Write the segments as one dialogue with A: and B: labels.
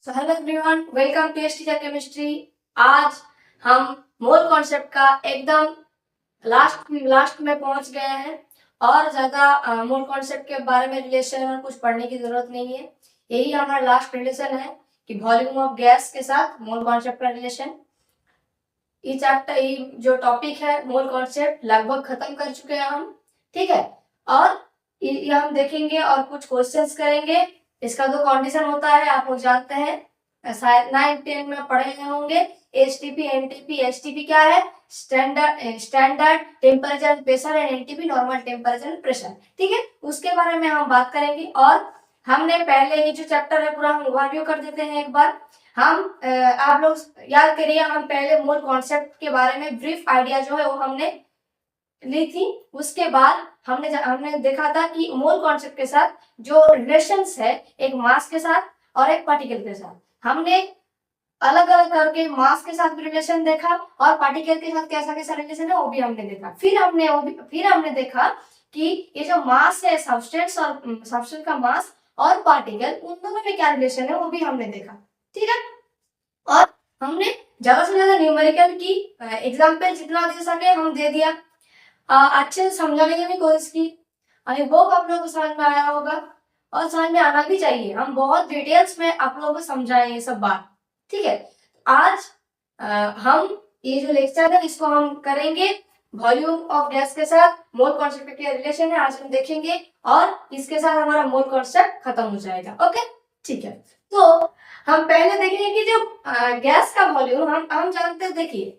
A: So hello everyone, welcome to teacher chemistry. आज हम mole concept का एकदम लास्ट में पहुंच गए हैं और ज्यादा मोल कॉन्सेप्ट के बारे में रिलेशन और कुछ पढ़ने की जरूरत नहीं है। यही हमारा लास्ट रिलेशन है कि वॉल्यूम ऑफ गैस के साथ मोल कॉन्सेप्ट का रिलेशन। ये चैप्टर, ये जो टॉपिक है मोल कॉन्सेप्ट, लगभग खत्म कर चुके हैं हम। ठीक है, और ये हम देखेंगे और कुछ क्वेश्चंस करेंगे। इसका जो कंडीशन होता है आप लोग जानते हैं, शायद 9-10 में पढ़े गए होंगे। STP, NTP. एसटीपी क्या है? Standard temperature pressure, and NTP normal temperature pressure. ठीक है, उसके बारे में हम बात करेंगे। और हमने पहले ही जो चैप्टर है पूरा हम ओवरव्यू कर देते हैं एक बार। आप लोग याद करिए, हम पहले मोल कॉन्सेप्ट के बारे में ब्रीफ आइडिया जो है वो हमने ली थी। उसके बाद हमने देखा था कि मोल कॉन्सेप्ट के साथ जो रिलेशंस है, एक मास के साथ और एक पार्टिकल के साथ, हमने अलग अलग करके मास के साथ भी रिलेशन देखा और पार्टिकल के साथ कैसा कैसा रिलेशन है वो भी हमने देखा। फिर हमने देखा कि ये जो मास है, सब्सटेंस का मास और पार्टिकल, उन दोनों में क्या रिलेशन है वो भी हमने देखा। ठीक है, और हमने ज्यादा से ज्यादा न्यूमेरिकल की एग्जाम्पल जितना दे सके हम दे दिया। अच्छे से समझाने की भी कोशिश की। आई होप आप लोगों को समझ में आया होगा और समझ में आना भी चाहिए। हम बहुत डिटेल्स में आप लोगों को समझाएं ये सब बात। ठीक है, आज हम ये जो लेक्चर है इसको हम करेंगे वॉल्यूम ऑफ गैस के साथ मोल कॉन्सेप्ट का क्या रिलेशन है आज हम देखेंगे, और इसके साथ हमारा मोल कॉन्सेप्ट खत्म हो जाएगा। ओके, ठीक है। तो हम पहले देखेंगे कि जो गैस का वॉल्यूम हम जानते हैं। देखिए,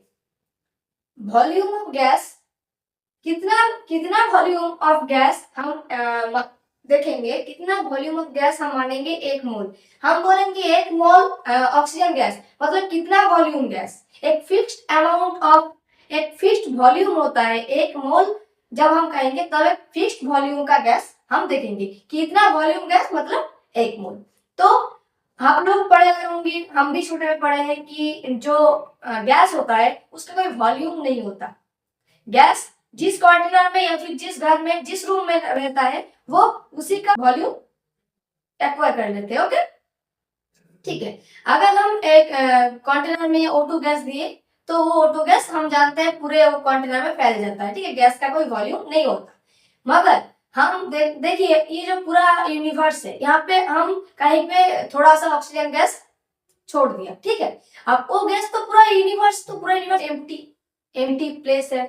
A: वॉल्यूम ऑफ गैस कितना वॉल्यूम ऑफ गैस हम देखेंगे, कितना वॉल्यूम ऑफ गैस हम मानेंगे 1 मोल। हम बोलेंगे 1 मोल ऑक्सीजन गैस मतलब कितना वॉल्यूम गैस। एक फिक्स्ड वॉल्यूम होता है 1 मोल। जब हम कहेंगे तब एक फिक्स्ड वॉल्यूम का गैस हम देखेंगे कितना वॉल्यूम गैस मतलब 1 मोल। तो हम लोग पढ़े होंगे, हम भी छोटे में पढ़े हैं कि जो गैस होता है उसका कोई वॉल्यूम नहीं होता। गैस जिस कंटेनर में या फिर जिस घर में, जिस रूम में रहता है, वो उसी का वॉल्यूम एक्वायर कर लेते हैं। ओके, ठीक है। अगर हम एक कंटेनर में O2 गैस दिए तो वो O2 गैस हम जानते हैं पूरे वो कंटेनर में फैल जाता है। ठीक है, गैस का कोई वॉल्यूम नहीं होता। मगर हम देखिए ये जो पूरा यूनिवर्स है, यहाँ पे हम कहीं पे थोड़ा सा ऑक्सीजन गैस छोड़ दिया। ठीक है, अब वो गैस तो पूरा यूनिवर्स एम्प्टी प्लेस है,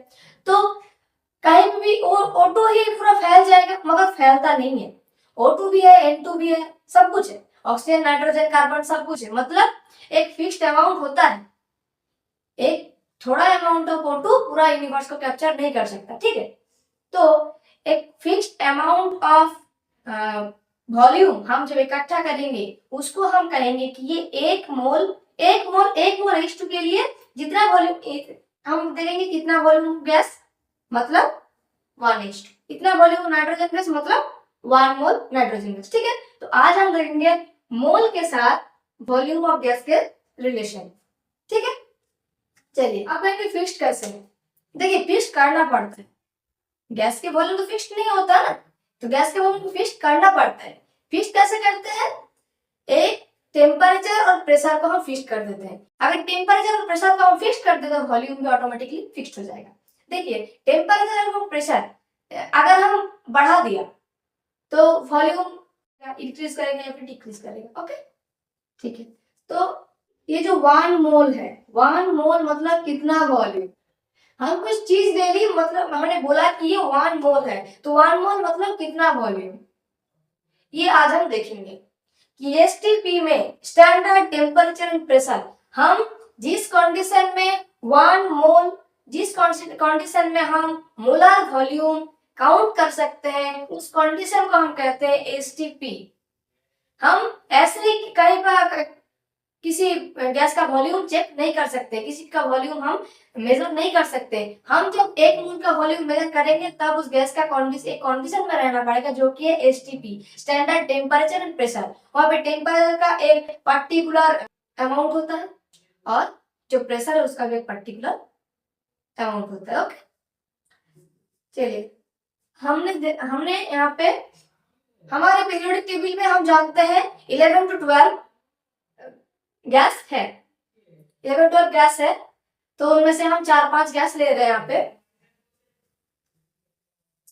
A: तो कहीं भी O2 ही पूरा फैल जाएगा। मगर फैलता नहीं है। O2 भी है, N2 भी है, सब कुछ है, ऑक्सीजन, नाइट्रोजन, कार्बन सब कुछ है। मतलब एक फिक्स्ड अमाउंट होता है। एक थोड़ा अमाउंट ऑफ O2 पूरा यूनिवर्स को कैप्चर नहीं कर सकता। ठीक है, तो एक फिक्स्ड अमाउंट ऑफ वॉल्यूम हम जब इकट्ठा करेंगे उसको हम कहेंगे कि ये 1 मोल H2 के लिए जितना वॉल्यूम हम देखेंगे, कितना वॉल्यूम गैस मतलब 1:2। इतना वॉल्यूम नाइट्रोजन गैस मतलब 1 मोल नाइट्रोजन गैस। ठीक है, तो आज हम देखेंगे मोल के साथ वॉल्यूम ऑफ गैस के रिलेशन। ठीक है, चलिए अब मैं फिक्स्ड कैसे है। देखिए, फिक्स्ड करना पड़ता है। गैस के वॉल्यूम तो फिक्स्ड नहीं होता ना, तो गैस के वॉल्यूम को फिक्स्ड करना पड़ता है। फिक्स्ड कैसे करते हैं? एक टेम्परेचर और प्रेशर को हम फिक्स कर देते हैं। अगर टेम्परेचर और प्रेशर को हम फिक्स कर देते हैं तो वॉल्यूम भी ऑटोमेटिकली फिक्स्ड हो जाएगा। देखिए, टेम्परेचर और प्रेशर अगर हम बढ़ा दिया तो वॉल्यूम इंक्रीज करेगा या फिर डिक्रीज करेगा। ओके, ठीक है। तो ये जो 1 मोल है, 1 मोल मतलब कितना वॉल्यूम। हम कुछ चीज ले ली, मतलब हमने बोला कि ये 1 मोल है, तो 1 मोल मतलब कितना वॉल्यूम, ये आज हम देखेंगे कि एसटीपी में स्टैंडर्ड टेम्परेचर एंड प्रेशर, हम जिस कंडीशन में 1 मोल, जिस कंडीशन में हम मोलर वॉल्यूम काउंट कर सकते हैं, उस कंडीशन को हम कहते हैं एसटीपी। हम ऐसे ही कहीं पर किसी गैस का वॉल्यूम चेक नहीं कर सकते, किसी का वॉल्यूम हम मेजर नहीं कर सकते। हम जब 1 मोल का वॉल्यूम मेजर करेंगे तब उस गैस का एक कंडीशन में रहना पड़ेगा जो कि है STP, standard temperature and pressure. वहां पे टेम्परेचर का एक पर्टिकुलर अमाउंट होता है और जो प्रेशर है उसका भी एक पर्टिकुलर अमाउंट होता है। ओके, चलिए हमने यहाँ पे हमारे पीरियोडिक टेबल में हम जानते हैं 11 to 12 गैस है, 11-12 गैस है, तो उनमें से हम 4-5 गैस ले रहे हैं यहाँ पे।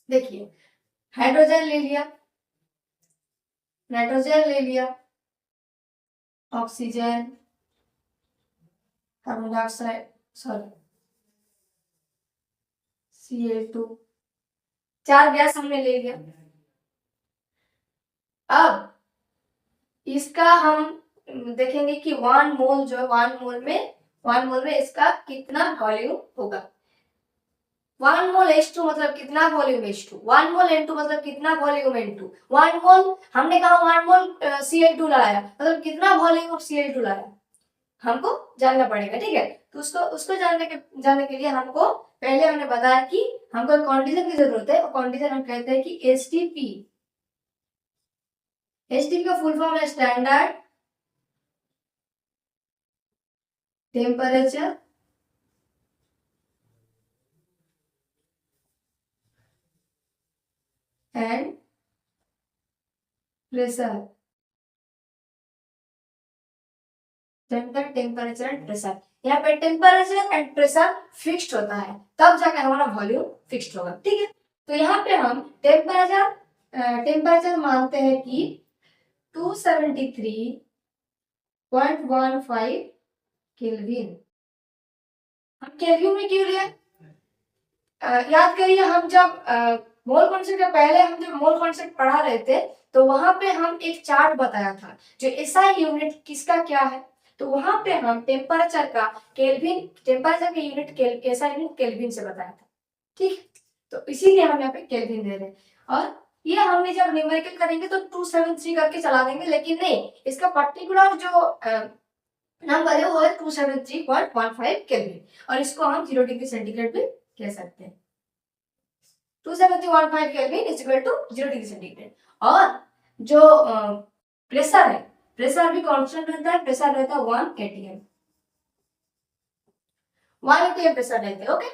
A: देखिए, हाइड्रोजन ले लिया, नाइट्रोजन ले लिया, oxygen, carbon dioxide, sorry Cl2, 4 gas हमने ले लिया। अब इसका हम देखेंगे कि 1 मोल जो है 1 मोल में इसका कितना वॉल्यूम होगा। 1 मोल H2 मतलब कितना वॉल्यूम H2, 1 मोल N2 मतलब कितना वॉल्यूम N2, 1 मोल हमने कहा 1 मोल Cl2 लाया मतलब कितना वॉल्यूम ऑफ Cl2 लाया, हमको जानना पड़ेगा। ठीक है, तो उसको जानने के लिए हमको पहले हमने बताया कि हमको एक कंडीशन की जरूरत है, और कंडीशन हम कहते हैं कि एसटीपी। एसटीपी का फुल फॉर्म है standard temperature and pressure. Standard temperature and pressure, यहाँ पे टेम्परेचर एंड प्रेशर फिक्स्ड होता है, तब जाकर हमारा वॉल्यूम फिक्स्ड होगा। ठीक है, तो यहाँ पे हम टेम्परेचर मानते हैं कि 273.15 केल्विन। हम केल्विन में क्यों लिए? याद करिए, हम जब मोल कॉन्सेप्ट के पहले हम जब मोल कॉन्सेप्ट पढ़ा रहे थे, तो वहां पे हम एक चार्ट बताया था जो एसआई यूनिट किसका क्या है, तो वहां पे हम टेम्परेचर का केल्विन, टेम्परेचर के यूनिट एसआई यूनिट केल्विन से बताया था। ठीक, तो इसीलिए हम यहाँ पे केल्विन दे रहे हैं। और ये हमने जब न्यूमेरिकल करेंगे तो 273 करके चला देंगे, लेकिन नहीं, इसका पर्टिकुलर जो नंबर है वो है 273.15 केल्विन, और इसको हम 0 डिग्री सेंटीग्रेड भी कह सकते हैं। 273.15 kelvin is equal to 0 degree centigrade. और जो प्रेशर है, प्रेशर भी कांस्टेंट रहता है, प्रेशर रहता है 1 atm, 1 atm प्रेशर रहता है। ओके,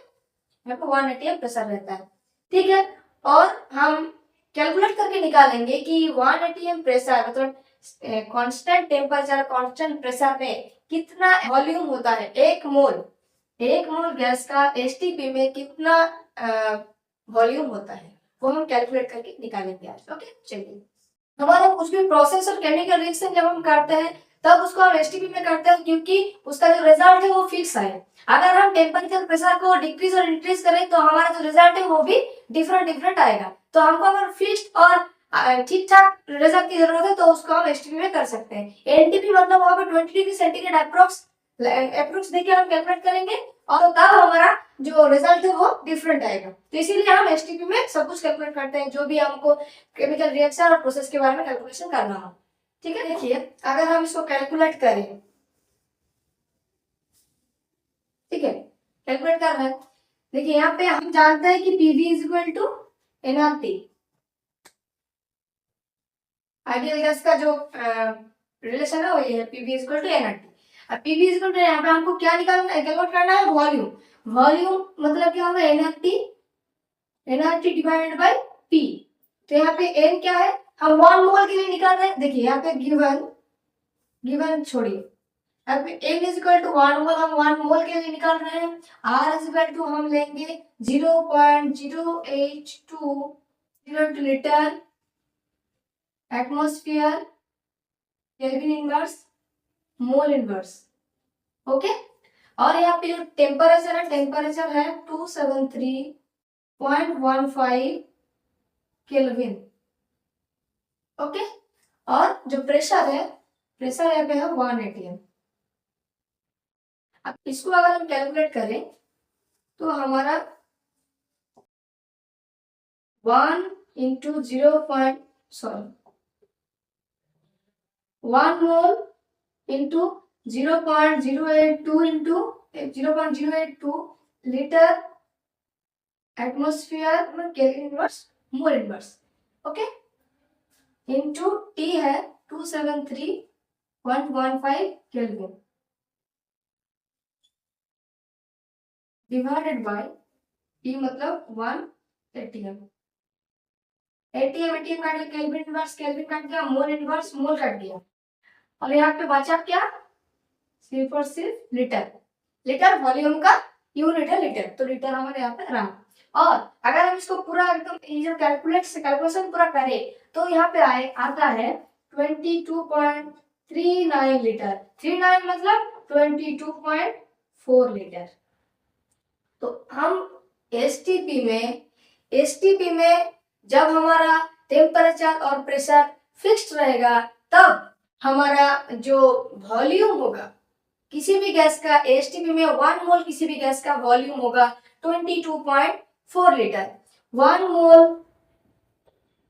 A: यहाँ पे 1 atm प्रेशर रहता है। ठीक है, और हम कैलकुलेट करके निकालेंगे कि 1 atm प्रेशर मतलब कांस्टेंट टेम्परेचर कांस्टेंट प्रेशर में कितना वॉल्यूम होता है। एक मोल गैस का एसटीपी में कितना वॉल्यूम होता है, वो हम कैलकुलेट करके निकालेंगे आज। ओके, चलिए, हमारा कुछ भी प्रोसेस और केमिकल रिएक्शन जब हम करते हैं तब उसको हम एसटीपी में करते हैं, क्योंकि उसका जो रिजल्ट है वो फिक्स है। अगर हम टेम्परेचर प्रेशर को डिक्रीज और इंक्रीज करें तो हमारा जो रिजल्ट है वो भी डिफरेंट आएगा। तो हमको अगर फिक्स्ड और ठीक ठाक रिजल्ट की जरूरत है तो उसको हम एसटीपी में कर सकते हैं। एनटीपी मतलब वहां पे 20 डिग्री सेंटीग्रेड अप्रोक्स देके हम कैलकुलेट करेंगे, और तब हमारा जो रिजल्ट है वो डिफरेंट आएगा। तो इसीलिए हम एसटीपी में सब कुछ कैलकुलेट करते हैं, जो भी हमको केमिकल रिएक्शन और प्रोसेस के बारे में कैलकुलेशन करना हो। ठीक है, देखिए, अगर हम इसको कैलकुलेट करें, ठीक है, कैलकुलेट कर रहे हैं, देखिए यहाँ पे हम जानते हैं कि PV is equal to nRT, ideal gas का जो रिलेशन है वो ये है, PV is equal to nRT. अब पीवी इज इक्वल टू यहाँ पे हमको क्या निकालना है, कैलकुलेट करना है वॉल्यूम मतलब क्या होगा, एनआरटी डिवाइडेड बाय पी। तो यहाँ पे एन क्या है, हम 1 मोल के लिए निकाल रहे हैं। देखिए यहाँ पे गिवन छोड़िए, यहाँ पे एन इज इक्वल टू 1 मोल, हम 1 मोल के लिए निकाल रहे हैं। आर इज इक्वल टू हम लेंगे 0.082 litre atmosphere kelvin inverse mole inverse. Okay, और यहाँ पे जो टेम्परेचर है 273.15 केल्विन। ओके, और जो प्रेशर यहाँ पे है 1 atm। अब इसको अगर हम कैलकुलेट करें तो हमारा 1 into 1 mole into 0.082 into 0.082 litre atmosphere में kelvin inverse mole inverse. Okay, into T है 273.15 केल्विन डिवाइडेड बाय टी मतलब 1 atm। एटीएम काट गया, केल्विन इनवर्स केल्विन काट गया, मोल इनवर्स मोल काट गया, और यहाँ पे बचा क्या, सिर्फ लीटर। लीटर वॉल्यूम का यूनिट है लीटर, तो लीटर हमारे यहाँ पे रहा। और अगर हम इसको पूरा एकदम ये जो कैलकुलेशन पूरा करें तो यहाँ पे आता है 22.39 लीटर। 39 मतलब 22.4 लीटर। तो हम एसटीपी में जब हमारा टेम्परेचर और प्रेशर फिक्स्ड रहेगा तब हमारा जो वॉल्यूम होगा किसी भी गैस का, एसटीपी में 1 मोल किसी भी गैस का वॉल्यूम होगा 22.4 लीटर। 1 मोल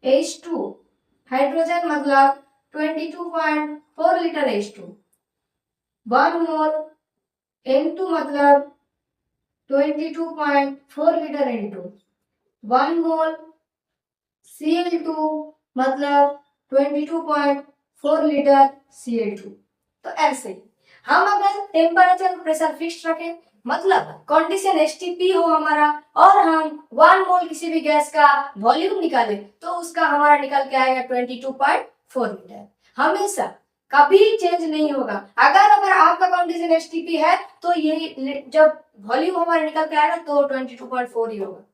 A: H2 हाइड्रोजन मतलब 22.4 लीटर H2। 1 मोल N2 मतलब 22.4 लीटर N2। 1 मोल Cl2 मतलब 22.4 लीटर Cl2। तो ऐसे हम अगर टेम्परेचर प्रेशर फिक्स रखें मतलब कंडीशन एसटीपी हो हमारा और हम 1 मोल किसी भी गैस का वॉल्यूम निकाले तो उसका हमारा निकल के आएगा 22.4 लीटर। हमेशा कभी चेंज नहीं होगा। अगर आपका कंडीशन एसटीपी है तो ये जब वॉल्यूम हमारा निकल के आएगा तो 22.4 ही होगा।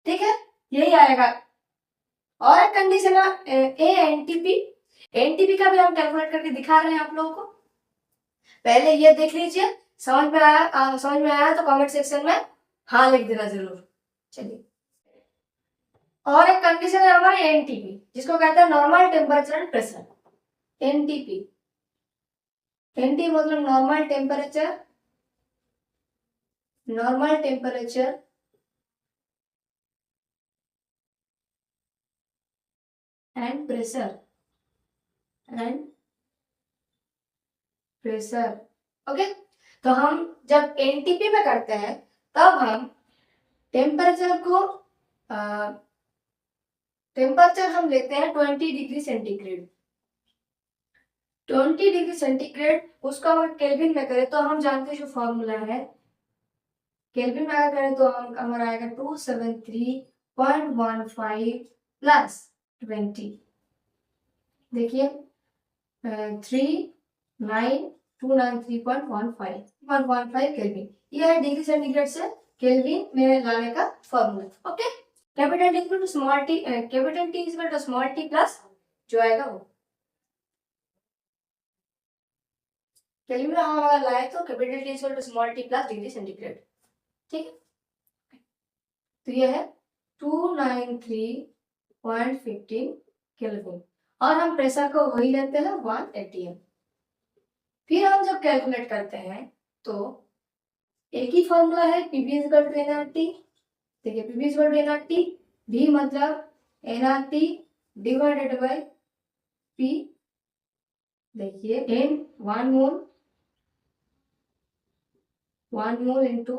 A: ठीक है, यही आएगा। और कंडीशन एनटीपी, एनटीपी का भी हम कैलकुलेट करके दिखा रहे हैं आप लोगों को। पहले ये देख लीजिए, समझ में आया तो कमेंट सेक्शन में हाँ लिख देना जरूर। चलिए, और एक कंडीशन है हमारे एनटीपी जिसको कहते हैं normal temperature and pressure. NTP, NT मतलब normal temperature and pressure. Okay, तो हम जब एनटीपी में करते हैं तब हम टेम्परेचर हम लेते हैं 20 डिग्री सेंटीग्रेड। 20 डिग्री सेंटीग्रेड उसको अगर केल्विन में करें तो हम जानते हैं जो फॉर्मूला है, केल्विन में अगर करें तो हमारा आएगा 273.15 प्लस 20। देखिए 39293.15 केल्विन, यह है डिग्री सेंटीग्रेड से केल्विन में लाने का formula. Okay, capital T equal to small T, capital T equal to small T plus जो आएगा वो केल्विन में हम अगर लाए तो capital T equal to small T plus degree centigrade. ठीक है, तो ये है 293.15 केल्विन और हम प्रेशर को वही लेते हैं 1 atm। फिर हम जब कैलकुलेट करते हैं तो एक ही फॉर्मूला है, पीवी इक्वल टू एनआरटी। देखिए पीवी इक्वल टू एनआरटी, भी मतलब एनआरटी डिवाइडेड बाय पी। देखिए n 1 mole into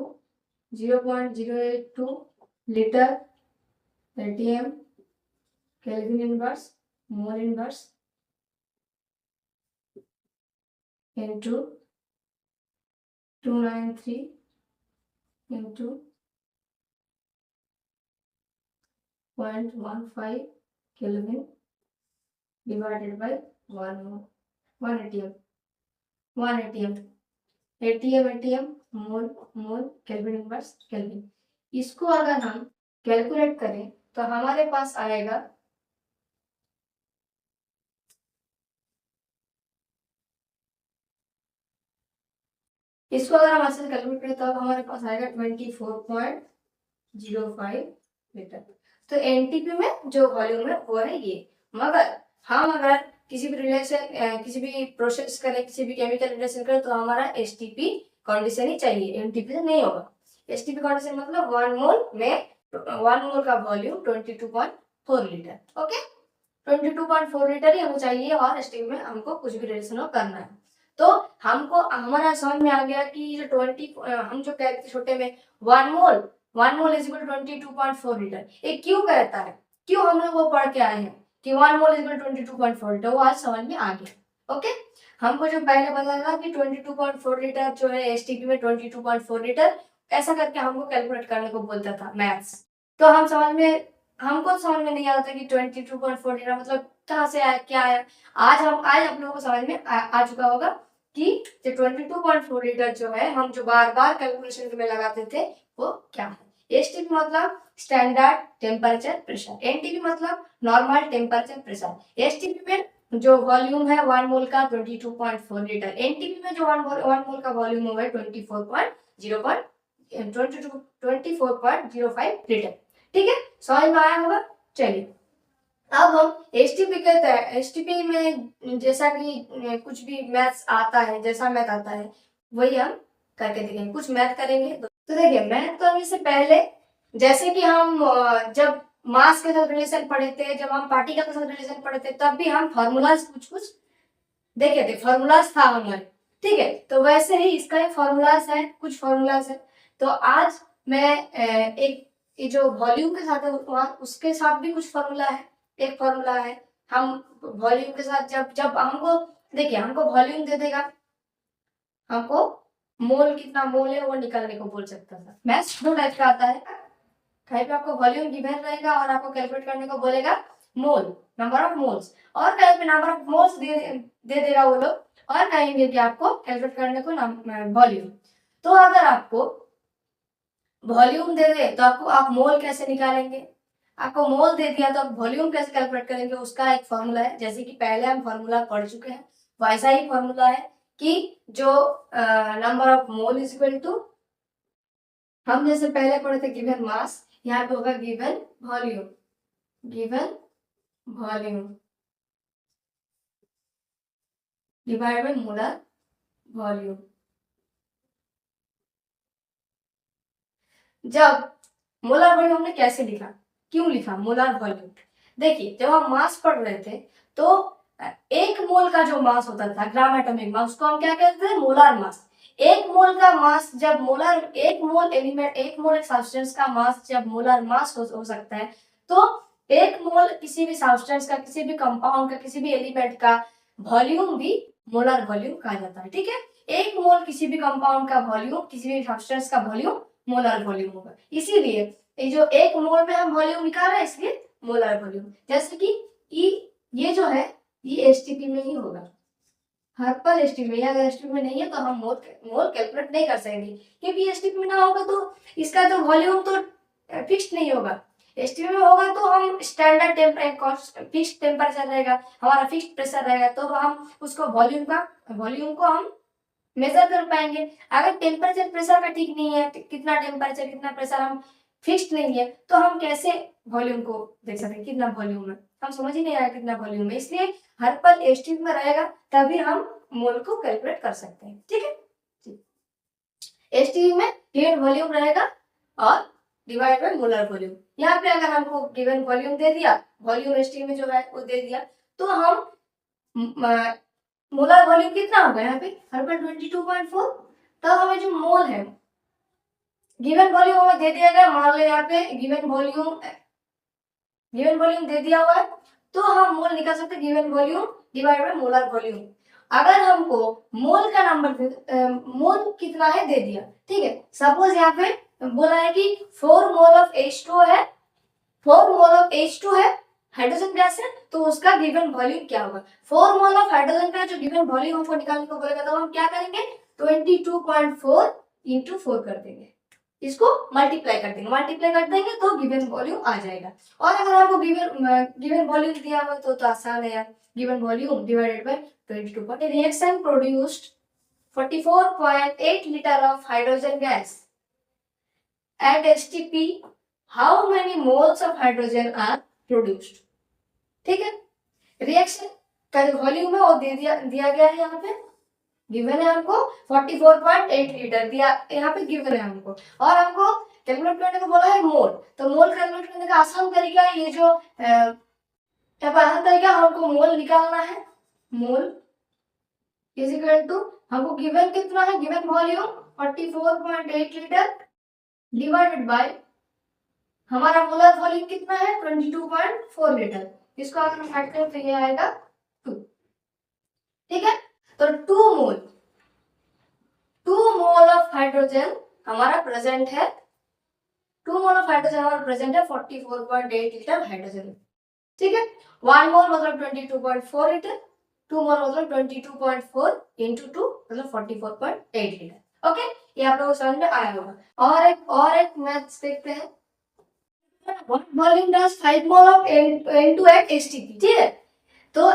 A: 0.082 litre atm kelvin inverse mole inverse into 293 into 0.15 kelvin divided by 1 atm mole kelvin inverse kelvin. इसको अगर हम calculate करें तो हमारे पास आएगा इसको अगर हम ऐसे कैलकुलेट करें तब हमारे पास आएगा 24.05 लीटर। तो एनटीपी में जो वॉल्यूम है वो है ये। मगर हम अगर किसी भी प्रोसेस करें, किसी भी केमिकल रिएक्शन करें तो हमारा एसटीपी कंडीशन ही चाहिए, एनटीपी से नहीं होगा। एसटीपी कंडीशन मतलब 1 मोल का वॉल्यूम 22.4 लीटर। ओके, 22.4 लीटर ही हमें चाहिए और एसटीपी में हमको कुछ भी रिएक्शन करना है। तो हमको हमारा समझ में आ गया कि जो 20 हम जो कहते थे छोटे में 1 mole is equal to 22.4 litre, ये क्यों कहता है, क्यों हम लोग वो पढ़ के आए हैं कि 1 mole is equal to 22.4 litre, वो आज समझ में आ गया। ओके, हमको जो पहले पता था कि 22.4 लीटर जो है एसटीपी में 22.4 लीटर ऐसा करके हमको कैलकुलेट करने को बोलता था मैथ्स। तो हमको समझ में नहीं आता था कि 22.4 लीटर मतलब कहाँ से आया, क्या आया। आज आप लोगों को समझ में आ चुका होगा कि जो 22.4 लीटर जो है हम जो बार बार कैलकुलेशन में लगाते थे वो क्या है। एसटीपी मतलब स्टैंडर्ड टेम्परेचर प्रेशर, एनटीपी मतलब नॉर्मल टेम्परेचर प्रेशर। एसटीपी में जो वॉल्यूम है 1 मोल का 22.4 लीटर, एनटीपी में जो 1 मोल का वॉल्यूम है 24.05 लीटर। ठीक है, समझ में आया होगा। चलिए अब हम एसटीपी कहते हैं, एसटीपी में जैसा कि कुछ भी मैथ्स आता है, जैसा मैथ आता है वही हम करके देखेंगे। कुछ मैथ करेंगे तो देखिए मैथ करने से पहले जैसे कि हम जब मास के साथ रिलेशन पढ़े थे, जब हम पार्टिकल के साथ रिलेशन पढ़े थे, तब भी हम फॉर्मूलाज कुछ देखे थे, फॉर्मूलाज था हमारे। ठीक है, तो वैसे ही इसका एक फॉर्मूलाज है, कुछ फॉर्मूलाज है। तो आज मैं एक ये जो वॉल्यूम के साथ है उसके साथ भी कुछ फॉर्मूला है, एक फॉर्मूला है। हम वॉल्यूम के साथ जब जब हमको देखिए हमको वॉल्यूम दे देगा, हमको मोल कितना मोल है वो निकालने को बोल सकता था। मैथ्स दो टाइप का आता है, कहीं पे आपको वॉल्यूम गिवन रहेगा और आपको कैलकुलेट करने को बोलेगा मोल, नंबर ऑफ मोल्स, और कहीं पे नंबर ऑफ मोल्स दे देगा वो लोग और कहेंगे कि आपको कैलकुलेट करने को वॉल्यूम। तो अगर आपको वॉल्यूम दे दे तो आपको आप मोल कैसे निकालेंगे, आपको मोल दे दिया तो आप वॉल्यूम कैसे कैलकुलेट करेंगे, उसका एक फॉर्मूला है। जैसे कि पहले हम फॉर्मूला पढ़ चुके हैं वैसा ही फॉर्मूला है कि जो number of mole is equal to, हम जैसे पहले पढ़े थे गिवन मास, यहाँ पे होगा given volume, given volume divide by molar volume. जब मोलर वॉल्यूम हमने कैसे लिखा, क्यों लिखा मोलर वॉल्यूम, देखिए जब हम मास पढ़ रहे थे तो एक मोल का जो मास होता था ग्राम एटॉमिक मास, उसको हम क्या कहते थे, मोलर मास। एक मोल का मास जब मोलर, एक मोल एलिमेंट, एक मोल एक सब्सटेंस का मास जब मोलर मास हो सकता है, तो एक मोल किसी भी सब्सटेंस का, किसी भी कंपाउंड का, किसी भी एलिमेंट का वॉल्यूम भी मोलर वॉल्यूम कहा जाता है। ठीक है, एक मोल किसी भी कंपाउंड का वॉल्यूम, किसी भी सब्सटेंस का वॉल्यूम मोलर वॉल्यूम होगा। इसीलिए ये जो एक मोल में हम वॉल्यूम निकाल रहे हैं इसलिए मोलर वॉल्यूम। जैसे कि ये जो है ये एसटीपी में ही होगा, हर पर एसटीपी में, अगर एसटीपी में नहीं है तो हम मोल कैलकुलेट नहीं कर सकेंगे, क्योंकि एसटीपी में ना होगा तो इसका तो वॉल्यूम तो फिक्स्ड नहीं होगा। एसटीपी में होगा तो हम स्टैंडर्ड फिक्स्ड टेम्परेचर रहेगा, हमारा फिक्स्ड प्रेशर रहेगा, तो हम उसको वॉल्यूम को हम मेजर कर पाएंगे। अगर टेम्परेचर प्रेशर का ठीक नहीं है, कितना टेम्परेचर कितना प्रेशर हम फिक्स्ड नहीं है, तो हम कैसे वॉल्यूम को देख सकते हैं कितना वॉल्यूम है, हम समझ ही नहीं आया कितना वॉल्यूम है। इसलिए हर पल एसटीपी में रहेगा तभी हम मोल को कैलकुलेट कर सकते हैं। ठीक है, एसटीपी में गिवन वॉल्यूम रहेगा और डिवाइड बाय मोलर वॉल्यूम। यहाँ पे अगर हमको गिवन वॉल्यूम दे दिया, वॉल्यूम एसटीपी में जो है वो दे दिया, तो हम मोलर वॉल्यूम कितना होगा यहाँ पे हर पर 22.4, तो हमें जो मोल है गिवन वॉल्यूम हमें दे दिया गया, मान लो यहाँ पे गिवन वॉल्यूम दे दिया हुआ है, तो हम मोल निकाल सकते हैं given volume divide by molar volume. अगर हमको मोल का नंबर मोल कितना है दे दिया, ठीक है, सपोज यहाँ पे बोला है कि 4 मोल ऑफ H2 है, 4 मोल ऑफ H2 है हाइड्रोजन गैस है, तो उसका गिवन वॉल्यूम क्या होगा। 4 मोल ऑफ हाइड्रोजन का जो गिवन वॉल्यूम हमको निकालने को बोलेगा, तो हम क्या करेंगे 22.4 इंटू 4 कर देंगे, इसको मल्टीप्लाई कर देंगे तो गिवन वॉल्यूम आ जाएगा। और अगर आपको गिवन वॉल्यूम दिया हुआ तो आसान है यार, given volume divided by 22. Reaction produced 44.8 litre of hydrogen gas at STP, how many moles of hydrogen are produced। ठीक है, रिएक्शन का जो वॉल्यूम है वो दिया गया है, यहाँ पे गिवन है हमको 44.8 लीटर दिया, यहाँ पे गिवन है हमको, और हमको कैलकुलेट करने को बोला है मोल। तो मोल कैलकुलेट करने का आसान तरीका है, ये जो आसान तरीका हमको मोल निकालना है, मोल इज इक्वल टू हमको गिवन कितना है, given volume 44.8 litre divided by हमारा मोलर वॉल्यूम कितना है 22.4 लीटर, इसको अगर हम ऐड करें तो ये आएगा 2। ठीक है, तो 2 मोल ऑफ हाइड्रोजन हमारा प्रेजेंट है, 2 मोल ऑफ हाइड्रोजन हमारा प्रेजेंट है 44.8 लीटर हाइड्रोजन। ठीक है, 1 मोल मतलब 22.4 लीटर, 2 मोल मतलब 22.4 इंटू 2 मतलब 44.8 लीटर। ओके, ये आप लोगों को समझ में आया होगा। और एक मैथ्स देखते हैं। Volume dash 5 mole of N2 at STP, ठीक है। तो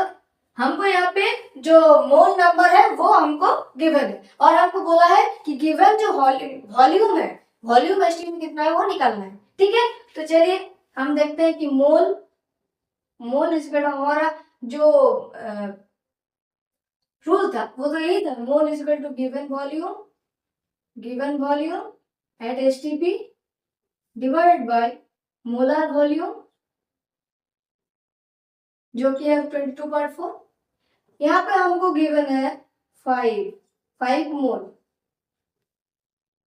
A: हमको यहाँ पे जो मोल नंबर है वो हमको गिवन है और हमको बोला है कि गिवन जो वॉल्यूम है, वॉल्यूम एस्टीमेट कितना है वो निकालना है, ठीक है। तो चलिए हम देखते हैं कि मोल इज इक्वल हमारा जो रूल था वो तो यही था, mole is equal to given volume at STP divided by molar volume जो कि है 22.4। यहाँ पे हमको गिवन है 5 मोल,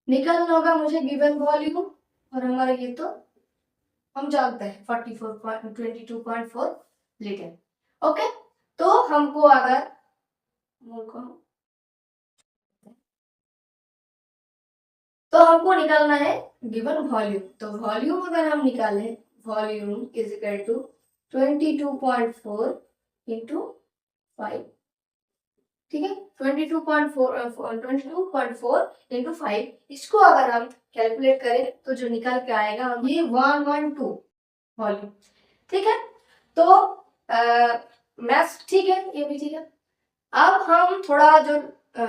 A: निकालना होगा मुझे गिवन वॉल्यूम और हमारा ये तो हम जानते हैं 22.4 लीटर। ओके, तो हमको अगर मोल को तो हमको निकालना है गिवन वॉल्यूम। तो वॉल्यूम अगर हम निकालें, volume is equal to 22.4 into 5, ठीक है। 22.4 इंटू 5, इसको अगर हम कैलकुलेट करें तो जो निकल के आएगा ये 112 वॉल्यूम, ठीक है। तो मैथ्स ठीक है, ये भी ठीक है। अब हम थोड़ा जो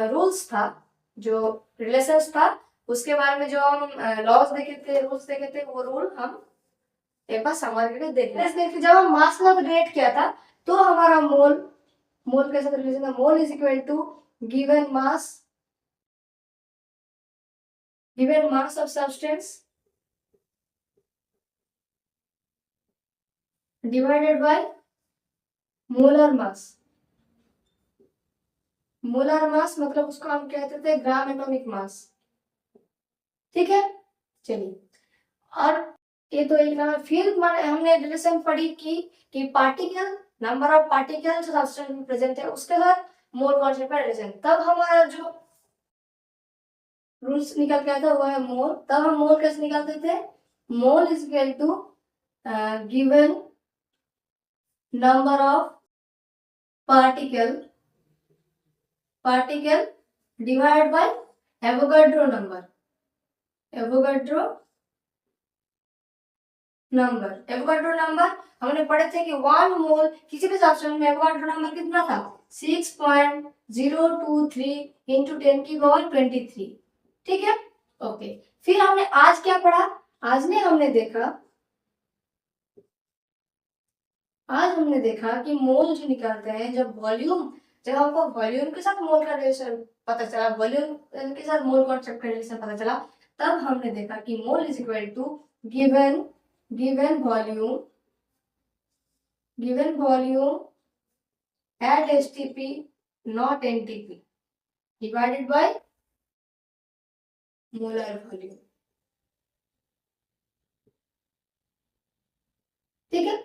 A: रूल्स था, जो रिलेशंस था, उसके बारे में जो हम लॉज देखे थे, रूल्स देखे थे, वो रूल हम एक बार समझ के देखते। जब हम मास का रेट किया था तो हमारा मोल के साथ रिलेशन था, mole is equal to given mass of substance divided by molar mass. Molar mass मतलब उसको हम कहते थे ग्राम एटॉमिक मास, ठीक है। चलिए, और ये तो एक नंबर। फिर हमने रिलेशन पढ़ी कि पार्टिकल, नंबर ऑफ पार्टिकल जो सब्सटेंस में प्रेजेंट है उसके साथ मोल कांस्टेंट का रिलेशन। तब हमारा जो रूल्स निकल के आता है वो है मोल। तब हम मोल कैसे निकालते थे, mole is equal to given number of particle divide by Avogadro number. Avogadro number हमने पढ़े थे कि 1 मोल किसी भी सब्सटेंस में एवोगाड्रो नंबर कितना था, 6.023 इंटू 10 की पावर 23, ठीक है। ओके, फिर हमने आज क्या पढ़ा, आज हमने देखा कि मोल जो निकालते हैं, जब हमको वॉल्यूम के साथ मोल का रिलेशन पता चला, वॉल्यूम के साथ मोल कॉन्सेप्ट का रिलेशन पता चला, तब हमने देखा कि mole is equal to given volume at STP not NTP divided by molar volume, ठीक है।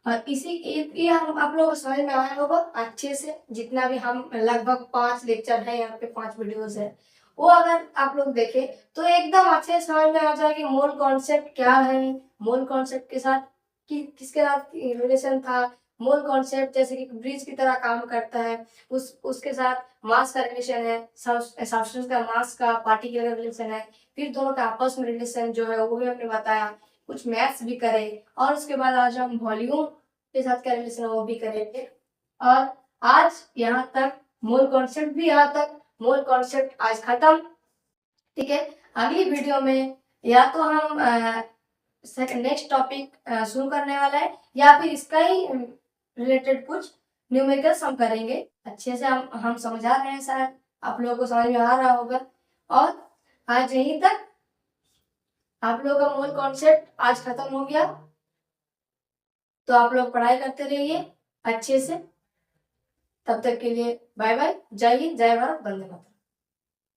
A: और ये हम आप लोगों को समझ में आया होगा अच्छे से। जितना भी हम लगभग 5 लेक्चर है, यहाँ पे 5 वीडियोस है, वो अगर आप लोग देखें तो एकदम अच्छे से समझ में आ जाए कि मोल कॉन्सेप्ट क्या है, मोल कॉन्सेप्ट के साथ किसके साथ रिलेशन था। मोल कॉन्सेप्ट जैसे कि ब्रिज की तरह काम करता है, उसके साथ मास का रिलेशन है, सब्सटेंस का मास का पार्टिकल का रिलेशन है, फिर दोनों का आपस में रिलेशन जो है वो भी हमने बताया, कुछ मैथ्स भी करे, और उसके बाद आज हम वॉल्यूम के साथ क्या रिलेशन है वो भी करेंगे। और आज यहाँ तक मोल कॉन्सेप्ट भी, यहाँ तक मोल कॉन्सेप्ट आज खत्म, ठीक है। अगली वीडियो में या तो हम नेक्स्ट टॉपिक शुरू करने वाला है, या फिर इसका ही रिलेटेड कुछ न्यूमेरिकल्स हम करेंगे। अच्छे से हम समझा रहे हैं, शायद आप लोगों को समझ में आ रहा होगा। और आज यहीं तक आप लोगों का मोल कॉन्सेप्ट आज खत्म हो गया। तो आप लोग पढ़ाई करते रहिए अच्छे से। तब तक के लिए बाय बाय, जय हिंद, जय भारत, वंदे मातरम।